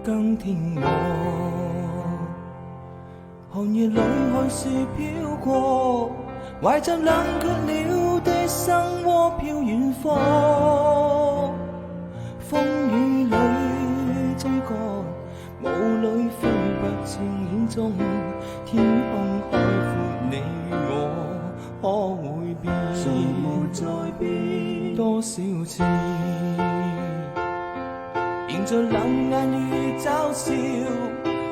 更甜我。寒夜里看樹飄過，懷着冷卻了的生窩飄遠方。風雨裏追趕，霧裏飛不清影蹤，天空海闊你我可會變？誰沒在變？多少次迎着冷眼與嘲笑，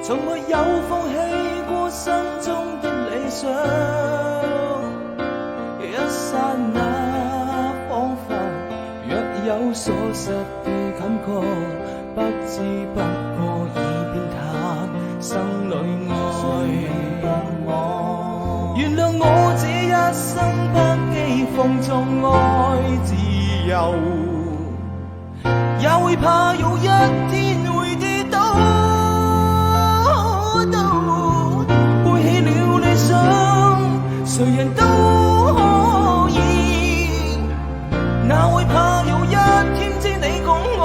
從沒有放棄過心中的理想。一剎那彷彿若有所失的感覺，不知不覺已變淡，心裏愛原諒我這一生不羈放縱愛自由，也會怕有一天會跌倒，背起了理想誰人都可以，哪會怕有一天知你講我。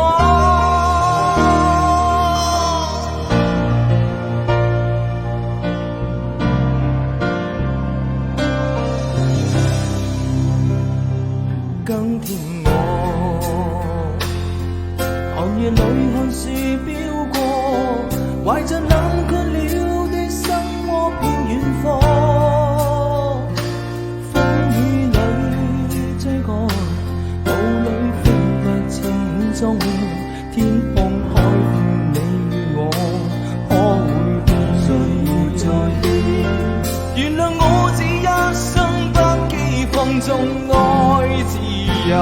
更甜我，寒夜裏看樹飄過，懷着冷卻了的心窩飄遠方。風雨裏追趕，霧裏飛不清影蹤，天空海闊你與我可會變？誰沒在變？原諒我這一生不羈放縱愛自由。